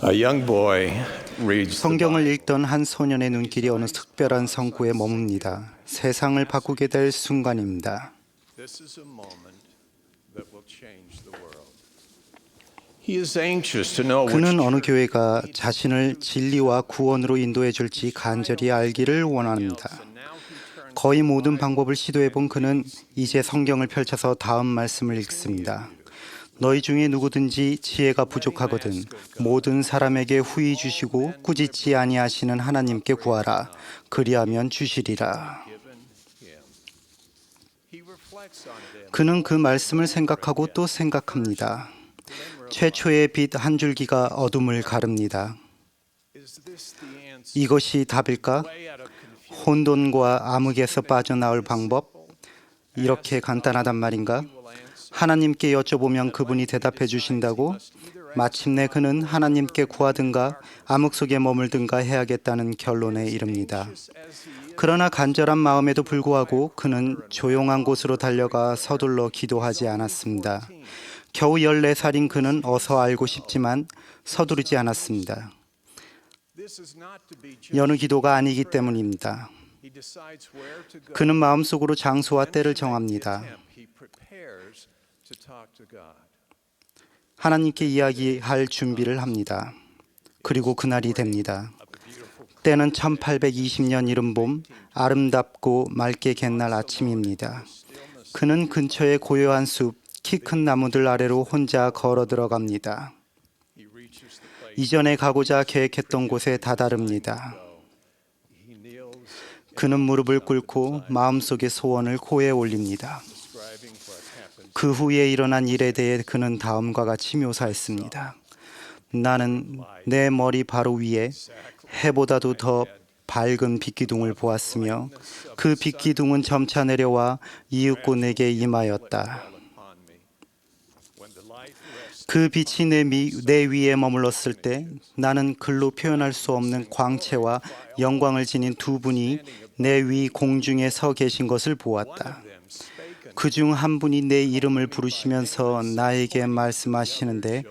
A young boy reads the 성경을 Bible. 읽던 한 소년의 눈길이 어느 특별한 성구에 머뭅니다. 세상을 바꾸게 될 순간입니다. This is a moment that will change the world. He is anxious to know which 그는 어느 church 교회가 자신을 진리와 구원으로 인도해 줄지 간절히 알기를 원합니다. and now he turns 거의 모든 방법을 시도해 본 그는 이제 성경을 펼쳐서 다음 말씀을 읽습니다. 너희 중에 누구든지 지혜가 부족하거든 모든 사람에게 후히 주시고 꾸짖지 아니하시는 하나님께 구하라. 그리하면 주시리라. given him. He reflects on it. 그는 그 말씀을 생각하고 또 생각합니다. 최초의 빛 한 줄기가 어둠을 가릅니다. Is this the answer? 이것이 답일까? Way out of confusion. 혼돈과 암흑에서 빠져나올 방법? 이렇게 간단하단 말인가? 하나님께 여쭤보면 그분이 대답해 주신다고? 마침내 그는 하나님께 구하든가 암흑 속에 머물든가 해야겠다는 결론에 이릅니다. 그러나 간절한 마음에도 불구하고 그는 조용한 곳으로 달려가 서둘러 기도하지 않았습니다. 겨우 14살인 그는 어서 알고 싶지만 서두르지 않았습니다. This is not to be 여느 기도가 아니기 때문입니다. He decides where to go. 그는 마음속으로 장소와 때를 정합니다. He prepares to talk to God. 하나님께 이야기할 준비를 합니다. 그리고 그날이 됩니다. 때는 1820년 이른 봄, 아름답고 맑게 갠날 아침입니다. 그는 근처의 고요한 숲, 키 큰 나무들 아래로 혼자 걸어 들어갑니다. He reaches the place. 이전에 가고자 계획했던 곳에 다다릅니다. He kneels, 그는 무릎을 꿇고 마음속의 소원을 코에 올립니다. describing what happened. 그 후에 일어난 일에 대해 그는 다음과 같이 묘사했습니다. 나는 내 머리 바로 위에 해보다도 더 밝은 빛기둥을 보았으며 그 빛기둥은 점차 내려와 이윽고 내게 임하였다. Upon me. When the light rests 그 빛이 내 위에 머물렀을 때 나는 글로 표현할 수 없는 광채와 영광을 지닌 두 분이 내 위 공중에 서 계신 것을 보았다. them spake 그 중 한 분이 내 이름을 부르시면서 나에게 말씀하시는데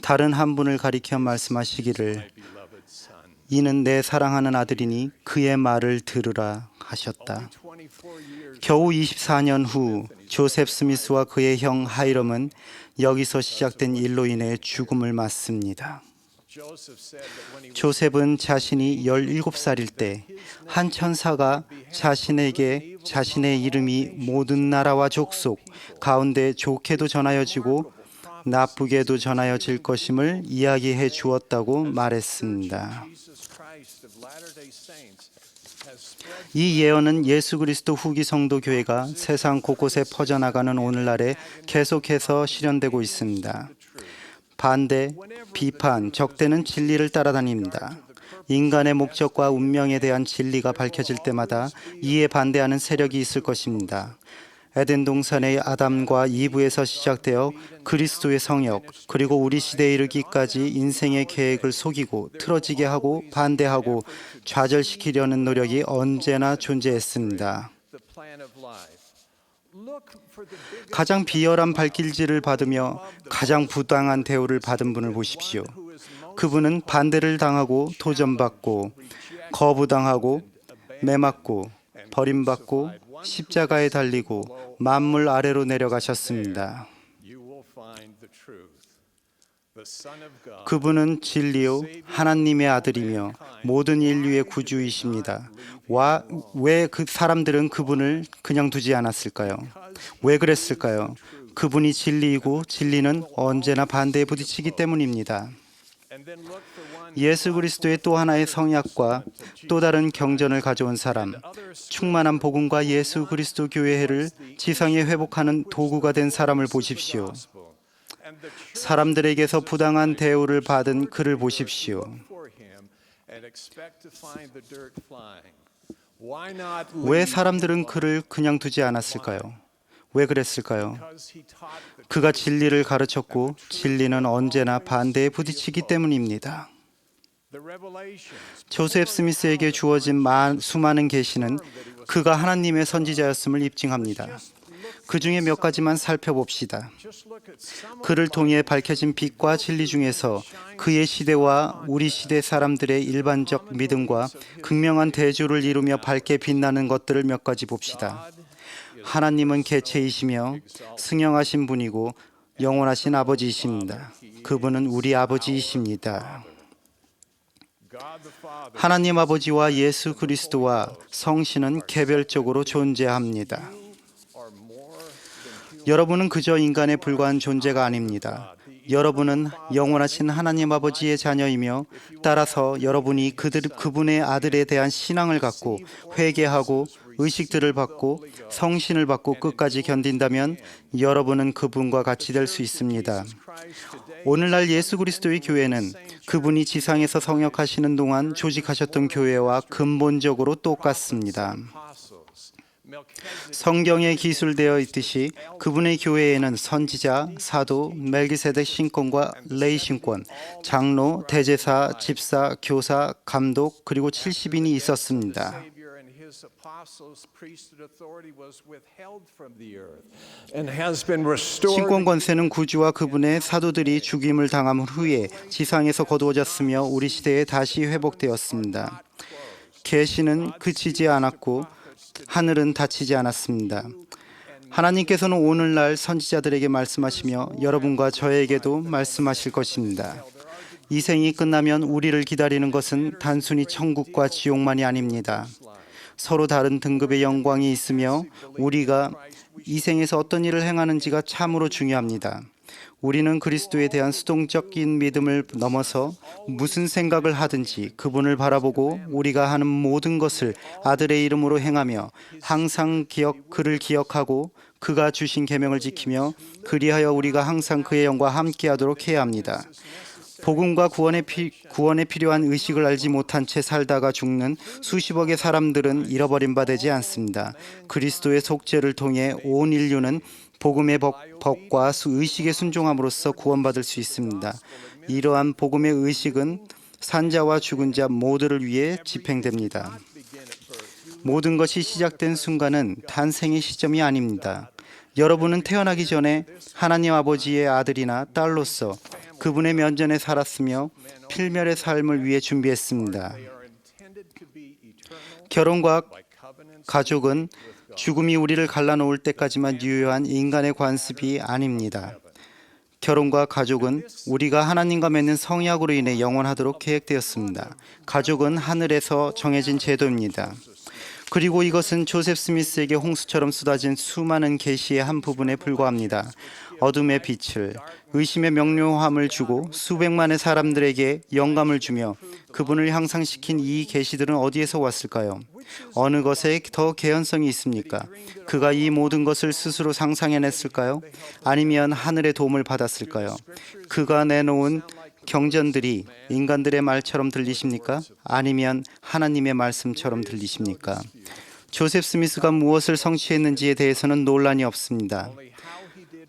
다른 한 분을 가리켜 말씀하시기를 beloved son. 이는 내 사랑하는 아들이니 그의 말을 들으라 하셨다. 24 years 겨우 24년 후 조셉 스미스와 그의 형 하이럼은 여기서 시작된 일로 인해 죽음을 맞습니다. Joseph said that when he was 조셉은 자신이 17살일 때 한 천사가 자신에게 자신의 이름이 모든 나라와 족속 가운데 좋게도 전하여지고 나쁘게도 전하여질 것임을 이야기해 주었다고 말했습니다. Jesus Christ of Latter-day Saints has spread 이 예언은 예수 그리스도 후기 성도 교회가 세상 곳곳에 퍼져나가는 오늘날에 계속해서 실현되고 있습니다. 반대, 비판, 적대는 진리를 따라다닙니다. 인간의 목적과 운명에 대한 진리가 밝혀질 때마다 이에 반대하는 세력이 있을 것입니다. 에덴 동산의 아담과 이브에서 시작되어 그리스도의 성역, 그리고 우리 시대에 이르기까지 인생의 계획을 속이고 틀어지게 하고 반대하고 좌절시키려는 노력이 언제나 존재했습니다. the plan of life. Look for the big 가장 비열한 발길질을 받으며 가장 부당한 대우를 받은 분을 보십시오. 그분은 반대를 당하고 도전받고 거부당하고 매맞고 버림받고 십자가에 달리고 만물 아래로 내려가셨습니다. you will find the truth. The Son of God. 그분은 진리요 하나님의 아들이며 모든 인류의 구주이십니다. 왜 그 사람들은 그분을 그냥 두지 않았을까요? 왜 그랬을까요? 그분이 진리이고 진리는 언제나 반대에 부딪히기 때문입니다. And then look for one 예수 그리스도의 또 하나의 성약과 또 다른 경전을 가져온 사람, 충만한 복음과 예수 그리스도 교회를 지상에 회복하는 도구가 된 사람을 보십시오. and the church 사람들에게서 부당한 대우를 받은 그를 보십시오. for him and expect to find the dirt flying. Why not 왜 leave 사람들은 그를 그냥 두지 않았을까요? 왜 그랬을까요? because he taught the 그가 진리를 가르쳤고 진리는 언제나 반대에 부딪히기 때문입니다. revelations 조셉 스미스에게 주어진 수많은 계시는 그가 하나님의 선지자였음을 입증합니다. 그 중에 몇 가지만 살펴봅시다. Just look at some of 그를 통해 밝혀진 빛과 진리 중에서 그의 시대와 우리 시대 사람들의 일반적 믿음과 극명한 대조를 이루며 밝게 빛나는 것들을 몇 가지 봅시다. 하나님은 개체이시며 승영하신 분이고 영원하신 아버지이십니다. 그분은 우리 아버지이십니다. God the Father. 하나님 아버지와 예수 그리스도와 성신은 개별적으로 존재합니다. Are more than human. 여러분은 그저 인간에 불과한 존재가 아닙니다. 여러분은 영원하신 하나님 아버지의 자녀이며 따라서 여러분이 그분의 아들에 대한 신앙을 갖고 회개하고 의식들을 받고 성신을 받고 끝까지 견딘다면 여러분은 그분과 같이 될 수 있습니다. 오늘날 예수 그리스도의 교회는 그분이 지상에서 성역하시는 동안 조직하셨던 교회와 근본적으로 똑같습니다. 성경에 기술되어 있듯이 그분의 교회에는 선지자, 사도, 멜기세덱 신권과 레이 신권, 장로, 대제사, 집사, 교사, 감독 그리고 70인이 있었습니다. 신권 권세는 구주와 그분의 사도들이 죽임을 당한 후에 지상에서 거두어졌으며 우리 시대에 다시 회복되었습니다. 계시는 그치지 않았고 하늘은 닫히지 않았습니다. 하나님께서는 오늘날 선지자들에게 말씀하시며 여러분과 저에게도 말씀하실 것입니다. 이 생이 끝나면 우리를 기다리는 것은 단순히 천국과 지옥만이 아닙니다. 서로 다른 등급의 영광이 있으며 우리가 이 생에서 어떤 일을 행하는지가 참으로 중요합니다. 우리는 그리스도에 대한 수동적인 믿음을 넘어서 무슨 생각을 하든지 그분을 바라보고 우리가 하는 모든 것을 아들의 이름으로 행하며 항상 그를 기억하고 그가 주신 계명을 지키며 그리하여 우리가 항상 그의 영과 함께하도록 해야 합니다. 복음과 구원에 필요한 의식을 알지 못한 채 살다가 죽는 수십억의 사람들은 잃어버린 바 되지 않습니다. 그리스도의 속죄를 통해 온 인류는 복음의 법과 의식에 순종함으로써 구원받을 수 있습니다. 이러한 복음의 의식은 산자와 죽은 자 모두를 위해 집행됩니다. 모든 것이 시작된 순간은 탄생의 시점이 아닙니다. 여러분은 태어나기 전에 하나님 아버지의 아들이나 딸로서 그분의 면전에 살았으며 필멸의 삶을 위해 준비했습니다. 결혼과 가족은 죽음이 우리를 갈라놓을 때까지만 유효한 인간의 관습이 아닙니다. 결혼과 가족은 우리가 하나님과 맺는 성약으로 인해 영원하도록 계획되었습니다. 가족은 하늘에서 정해진 제도입니다. 그리고 이것은 조셉 스미스에게 홍수처럼 쏟아진 수많은 계시의 한 부분에 불과합니다. 어둠의 빛을, 의심의 명료함을 주고 수백만의 사람들에게 영감을 주며 그분을 향상시킨 이 계시들은 어디에서 왔을까요? 어느 것에 더 개연성이 있습니까? 그가 이 모든 것을 스스로 상상해냈을까요? 아니면 하늘의 도움을 받았을까요? 그가 내놓은 경전들이 인간들의 말처럼 들리십니까? 아니면 하나님의 말씀처럼 들리십니까? 조셉 스미스가 무엇을 성취했는지에 대해서는 논란이 없습니다.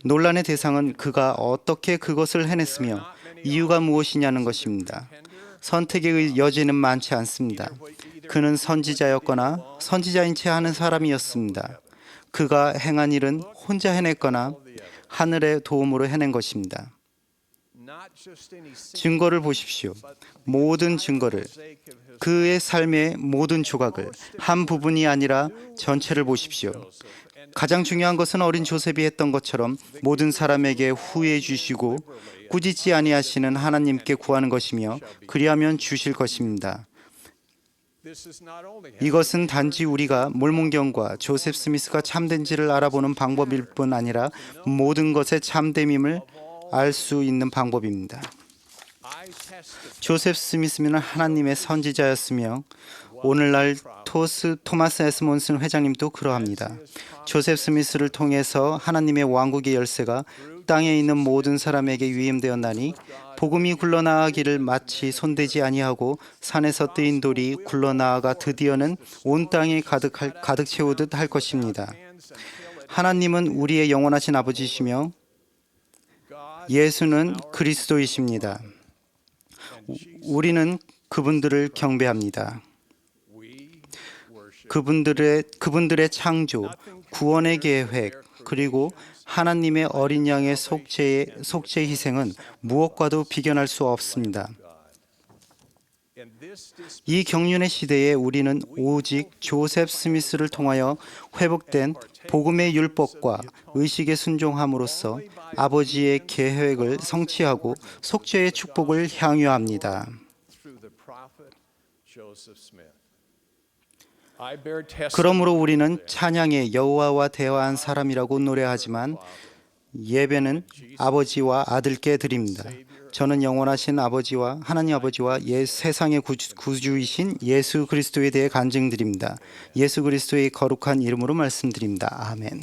논란의 대상은 그가 어떻게 그것을 해냈으며 이유가 무엇이냐는 것입니다. 선택의 여지는 많지 않습니다. 그는 선지자였거나 선지자인 채 하는 사람이었습니다. 그가 행한 일은 혼자 해냈거나 하늘의 도움으로 해낸 것입니다. 증거를 보십시오. 모든 증거를, 그의 삶의 모든 조각을, 한 부분이 아니라 전체를 보십시오. 가장 중요한 것은 어린 조셉이 했던 것처럼 모든 사람에게 후회해 주시고 꾸짖지 아니하시는 하나님께 구하는 것이며 그리하면 주실 것입니다. 이것은 단지 우리가 몰몬경과 조셉 스미스가 참된지를 알아보는 방법일 뿐 아니라 모든 것의 참됨임을 알 수 있는 방법입니다. 조셉 스미스는 하나님의 선지자였으며 오늘날 토마스 에스몬슨 회장님도 그러합니다. 조셉 스미스를 통해서 하나님의 왕국의 열쇠가 땅에 있는 모든 사람에게 위임되었나니 복음이 굴러나가기를 마치 손대지 아니하고 산에서 뜨인 돌이 굴러나아가 드디어는 온 땅에 가득 채우듯 할 것입니다. 하나님은 우리의 영원하신 아버지시며 예수는 그리스도이십니다. 우리는 그분들을 경배합니다. 그분들의 창조, 구원의 계획, 그리고 하나님의 어린 양의 속죄 희생은 무엇과도 비견할 수 없습니다. 이 경륜의 시대에 우리는 오직 조셉 스미스를 통하여 회복된 복음의 율법과 의식에 순종함으로써 아버지의 계획을 성취하고 속죄의 축복을 향유합니다. 그러므로 우리는 찬양에 여호와와 대화한 사람이라고 노래하지만 예배는 아버지와 아들께 드립니다. 저는 영원하신 아버지와 하나님 아버지와 세상의 구주이신 예수 그리스도에 대해 간증드립니다. 예수 그리스도의 거룩한 이름으로 말씀드립니다. 아멘.